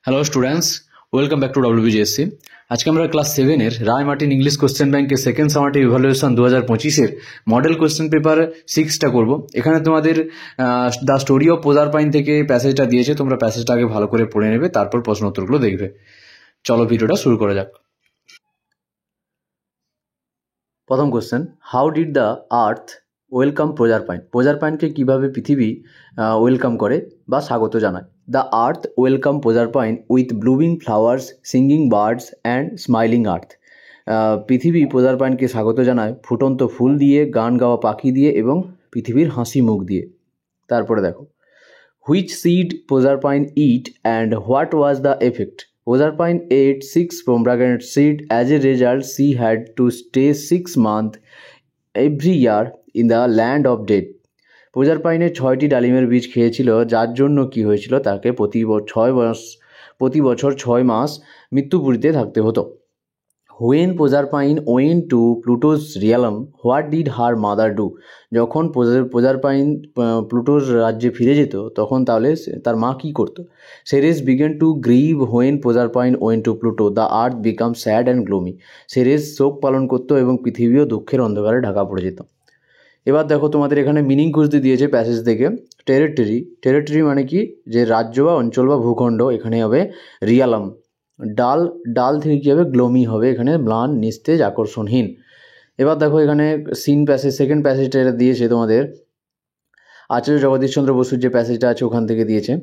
Hello students, welcome back to WBJSC। আজকে আমরা class 7-এর রায় মার্টিন ইংলিশ কোশ্চেন ব্যাংকের সেকেন্ড সামারটিভ ইভ্যালুয়েশন 2025-এর মডেল কোশ্চেন পেপার 6টা করব। এখানে তোমাদের দ্য স্টোরি অফ প্রজারপাইন থেকে প্যাসেজটা দিয়েছে, তোমরা প্যাসেজটা আগে ভালো করে পড়ে নেবে, তারপর প্রশ্ন উত্তরগুলো দেখবে। চলো ভিডিওটা শুরু করা যাক। প্রথম question, how did the earth welcome Proserpine? প্রজারপাইনকে কীভাবে পৃথিবী ওয়েলকাম করে বা স্বাগত জানায়? The earth welcome Proserpine with blooming flowers, singing birds and smiling earth. পৃথিবী প্রজারপাইনকে স্বাগত জানায় ফুটন্ত ফুল দিয়ে, গান গাওয়া পাখি দিয়ে এবং পৃথিবীর হাসি মুখ দিয়ে। তারপরে দেখো, which seed Proserpine eat and what was the effect? Proserpine ate 6 pomegranate seeds. As a result, she had to stay 6 months every year in the land of dead. প্রজারপাইনে 6টি ডালিমের বীজ খেয়েছিল, যার জন্য কি হয়েছিল, তাকে প্রতি বছর 6 মাস মৃত্যুপুরীতে থাকতে হতো। When Proserpine went to Pluto's realm, what did her mother do? যখন প্রজারপাইন প্লুটোর রাজ্যে ফিরে যেত, তখন তাহলে তার মা কী করতো? Ceres began to grieve when Proserpine went to Pluto. The earth became sad and gloomy. Ceres শোক পালন করতো এবং পৃথিবীও দুঃখের অন্ধকারে ঢাকা পড়ে যেত। এবার দেখো, তোমাদের এখানে মিনিং খুঁজতে দিয়েছে প্যাসেজ থেকে। টেরিটরি মানে কি, যে রাজ্য বা অঞ্চল বা ভূখণ্ড, এখানে হবে রিয়ালাম। ডাল থেকে কী হবে, গ্লোমি হবে, এখানে ম্লান, নিস্তেজ, আকর্ষণহীন। এবার দেখো এখানে সেকেন্ড প্যাসেজটা এটা দিয়েছে তোমাদের আচার্য জগদীশচন্দ্র বসুর যে প্যাসেজটা আছে ওখান থেকে দিয়েছে।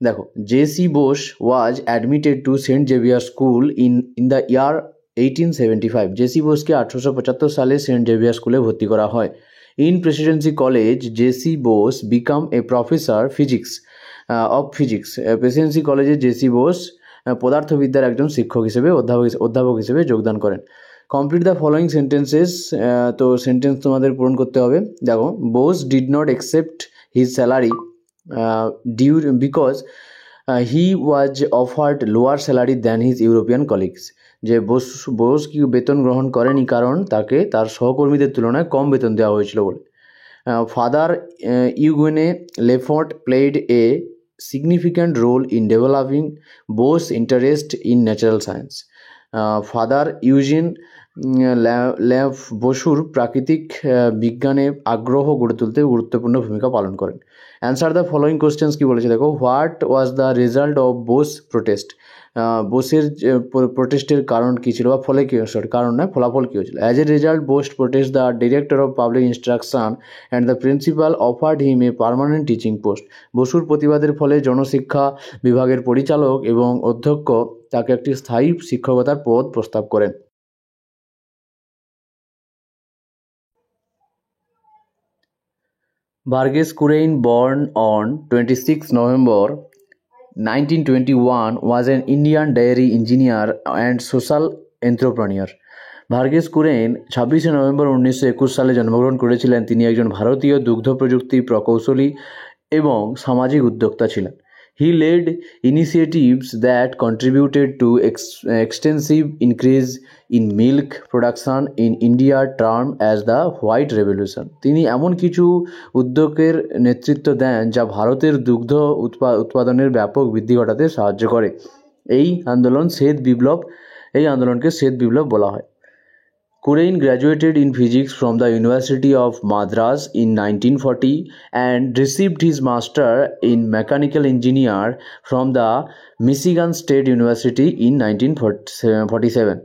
দেখো, J C. Bose was admitted to Saint Xavier School in the year 1875। J C. বোসকে 1875 সালে সেন্ট জেভিয়ার স্কুলে ভর্তি করা হয়। In Presidency College, J C. Bose became a professor of physics. Presidency কলেজে জে.সি. বোস পদার্থবিদ্যার একজন শিক্ষক হিসেবে অধ্যাপক হিসেবে যোগদান করেন। Complete the following sentences. তো সেন্টেন্স তোমাদের পূরণ করতে হবে। দেখো, Bose did not accept his salary because he was offered lower salary than his European colleagues. যে বোস কি বেতন গ্রহণ করেনি, কারণ তাকে তার সহকর্মীদের তুলনায় কম বেতন দেওয়া হয়েছিল বলে। Father Eugene Lafont played a significant role in developing Bose's interest in natural science. Father Eugene বসুর প্রাকৃতিক বিজ্ঞানে আগ্রহ গড়ে তুলতে গুরুত্বপূর্ণ ভূমিকা পালন করেন। অ্যান্সার দ্য ফলোয়িং কোশ্চেন্স কি বলেছে দেখো। What was the result of Bose protest? বোসের প্রোটেস্টের কারণ কী ছিল, বা ফলে কী, কারণ নয়, ফলাফল কী হয়েছিল? As a result Bose protest the director of public instruction and the principal offered him a permanent teaching post. বসুর প্রতিবাদের ফলে জনশিক্ষা বিভাগের পরিচালক এবং অধ্যক্ষ তাকে একটি স্থায়ী শিক্ষকতার পদ প্রস্তাব করেন। Varghese Kurien, born on 26 November 1921, was an Indian dairy engineer and social entrepreneur. ভার্গেস কুরেন 26 November 1921 সালে জন্মগ্রহণ করেছিলেন। তিনি একজন ভারতীয় দুগ্ধ প্রযুক্তি প্রকৌশলী এবং সামাজিক উদ্যোক্তা ছিলেন। He led initiatives that contributed to extensive increase in milk production in India, termed as the White Revolution. তিনি এমন কিছু উদ্যোগের নেতৃত্ব দেন যা ভারতের দুগ্ধ উৎপাদনের ব্যাপক বৃদ্ধি ঘটাতে সাহায্য করে। এই আন্দোলনকে শ্বেত বিপ্লব বলা হয়। Kurien graduated in physics from the University of Madras in 1940 and received his master in mechanical engineer from the Michigan State University in 1947.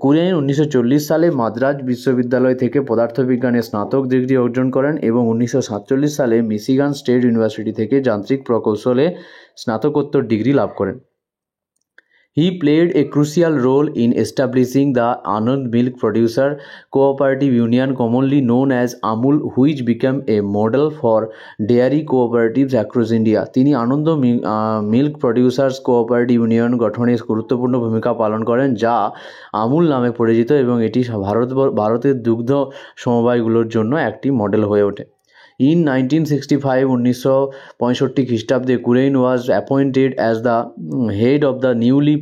Kurien 1940 সালে মাদ্রাজ বিশ্ববিদ্যালয় থেকে পদার্থবিজ্ঞানে স্নাতক ডিগ্রি অর্জন করেন এবং 1947 সালে মিশিগান স্টেট ইউনিভার্সিটি থেকে যান্ত্রিক প্রকৌশলে স্নাতকোত্তর ডিগ্রি লাভ করেন। He played a crucial role in establishing the Anand Milk Producer Cooperative Union, commonly known as Amul, which became a model for dairy cooperatives across India. তিনি আনন্দ milk producers cooperative union গঠনে গুরুত্বপূর্ণ ভূমিকা পালন করেন, যা আমুল নামে পরিচিত, এবং এটি ভারতের দুগ্ধ সমবায়গুলোর জন্য একটি মডেল হয়ে ওঠে। In 1965 1965 খ্রিস্টাব্দে Kurien was appointed as the head of the newly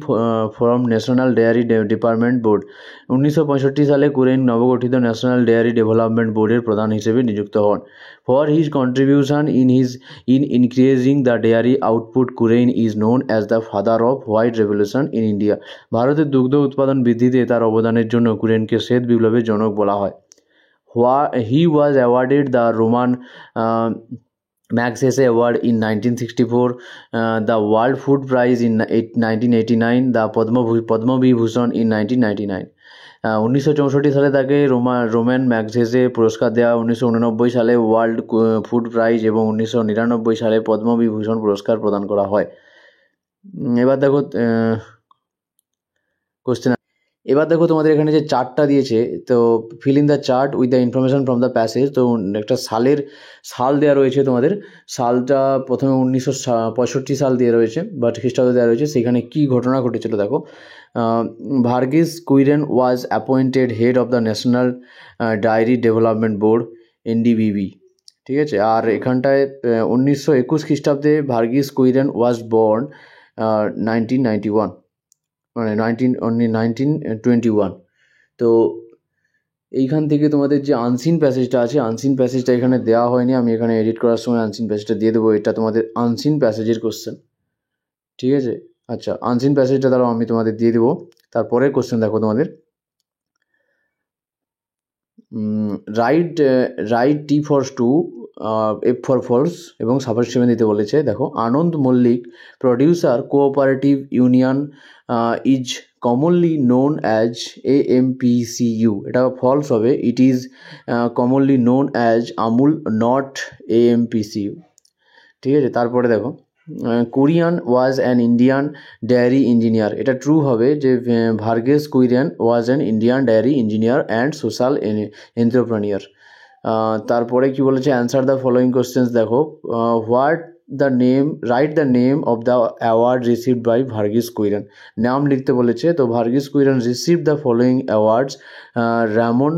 formed national dairy department board. 1965 সালে কুরেইন নবগঠিত ন্যাশনাল ডেয়ারি ডেভেলপমেন্ট বোর্ডের প্রধান হিসেবে নিযুক্ত হন। For his contribution in increasing the dairy output, Kurein is known as the father of white revolution in India. ভারতের দুগ্ধ উৎপাদন বৃদ্ধিতে তার অবদানের জন্য কুরেনকে শ্বেত বিপ্লবের জনক বলা হয়। He was awarded the Roman Magsaysay Award in 1964, the World Food Prize in 1989, the Padma Vibhushan in 1999. 1964 সালে তাকে রোমান ম্যাগসেসে পুরস্কার দেওয়া, 1989 সালে ওয়ার্ল্ড ফুড প্রাইজ এবং 1999 সালে পদ্মবিভূষণ পুরস্কার প্রদান করা হয়। এবার দেখো কোশ্চেন, এবার দেখো তোমাদের এখানে যে চার্টটা দিয়েছে, তো fill in the chart with the information from the passage. তো একটা সাল দেওয়া রয়েছে, তোমাদের সালটা প্রথমে 1965 সাল দিয়ে রয়েছে, বাট খ্রিস্টাব্দ দেওয়া রয়েছে। সেখানে কি ঘটনা ঘটেছিল দেখো। Verghese Kurien was appointed head of the national dairy development board NDBB, ঠিক আছে। আর এখানটায় 1921 খ্রিস্টাব্দে ভার্গিস কুইরেন ওয়াজ বর্ন 1991, মানে 1921। তো এইখান থেকে তোমাদের যে আনসিন প্যাসেজটা আছে, আনসিন প্যাসেজটা এখানে দেওয়া হয়নি, আমি এখানে এডিট করার সময় আনসিন প্যাসেজটা দিয়ে দেবো। এটা তোমাদের আনসিন প্যাসেজের কোশ্চেন, ঠিক আছে। আচ্ছা, আনসিন প্যাসেজটা দ্বারা আমি তোমাদের দিয়ে দেবো। তারপরে কোশ্চেন দেখো তোমাদের, write T for true, F for false এবং সাবস্টিটিউশন দিতে বলেছে। দেখো, Anand milk producer cooperative union is commonly known as AMPCU, এটা ফলস হবে। It is commonly known as Amul, not AMPCU, ঠিক আছে। তারপরে দেখো, Kurien was an Indian dairy engineer, এটা ট্রু হবে যে Verghese Kurien was an Indian dairy engineer and social entrepreneur. তারপরে কি বলেছে, অ্যান্সার দ্য ফলোয়িং কোশ্চেন্স। দেখো, write the name of the award received by Verghese Kurien, নাম লিখতে বলেছে। তো Verghese Kurien received the following awards: Ramon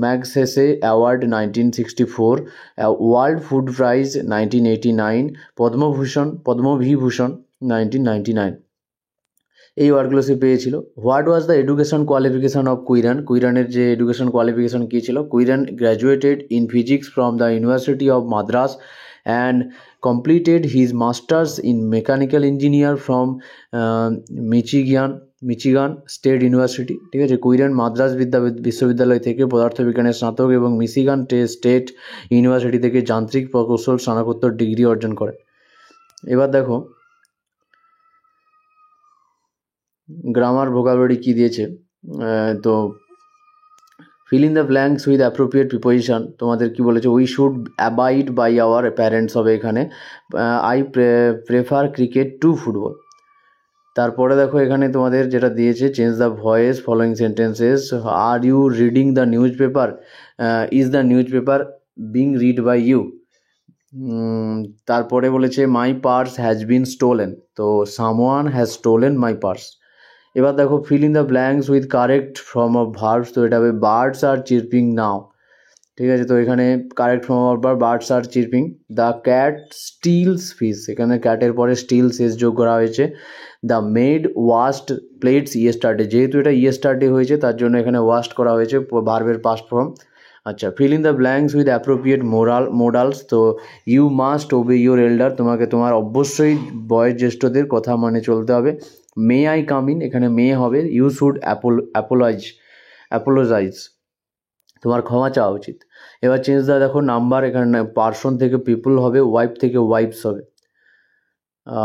Magsaysay award 1964, world food prize 1989, Padma Vibhushan 1999। এই ওয়ার্ডগুলো সে পেয়েছিল। What was the education qualification of Kurien, কুইরানের যে এডুকেশন কোয়ালিফিকেশন কী ছিল। Kurien graduated in physics from the university of Madras and completed his masters in mechanical engineer from Michigan state university, ঠিক আছে। কুইরান মাদ্রাস বিশ্ববিদ্যালয় থেকে পদার্থবিজ্ঞানের স্নাতক এবং মিশিগান স্টেট ইউনিভার্সিটি থেকে যান্ত্রিক প্রকৌশল স্নাতকোত্তর ডিগ্রি অর্জন করেন। এবার দেখো, গ্রামার ভোকাবুলারি কী দিয়েছে। তো fill in the blanks with appropriate preposition. তোমাদের কি বলেছে, we should abide by our parents হবে এখানে। I prefer cricket to football. তারপরে দেখো, এখানে তোমাদের যেটা দিয়েছে, change the voice following sentences. Are you reading the news paper, is the news paper being read by you. তারপরে বলেছে, my purse has been stolen, তো someone has stolen my purse. এবার দেখো, fill in the blanks with correct form of verbs, তো এটা হবে birds are চিরপিং নাও, ঠিক আছে। তো এখানে correct form of verb birds are chirping. The cat steals fish, এখানে ক্যাটের পরে স্টিল শেষ যোগ করা হয়েছে। The maid washed plates yesterday, যেহেতু এটা ইয়েস্টারডে হয়েছে তার জন্য এখানে ওয়াশড করা হয়েছে, ভার্বের পাস্ট ফর্ম। আচ্ছা, fill in the blanks with appropriate modals, তো you must obey your elder, তোমাকে তোমার অবশ্যই বয়োজ্যেষ্ঠদের কথা মানে চলতে হবে। মে আই কাম ইন, এখানে মে হবে। ইউ শুড অ্যাপোলোজাইজ, তোমার ক্ষমা চাওয়া উচিত। এবার চেঞ্জ দা, দেখো নাম্বার, এখানে পার্সন থেকে পিপল হবে, ওয়াইফ থেকে ওয়াইফস হবে।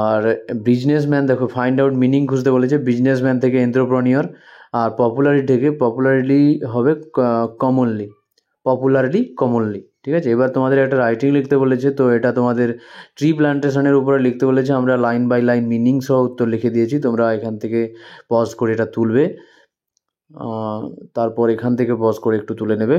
আর বিজনেসম্যান, দেখো ফাইন্ড আউট মিনিং খুঁজতে বলেছে, বিজনেসম্যান থেকে এন্টারপ্রেনিউর। আর পপুলারিটি থেকে পপুলারিটি হবে কমনলি, ঠিক আছে। এবার তোমাদের একটা রাইটিং লিখতে বলেছে, তো এটা তোমাদের ট্রি প্ল্যান্টেশনের উপরে লিখতে বলেছে। আমরা লাইন বাই লাইন মিনিং সহ উত্তর লিখে দিয়েছি, তোমরা এখান থেকে পজ করে এটা তুলবে, তারপর এখান থেকে পজ করে একটু তুলে নেবে।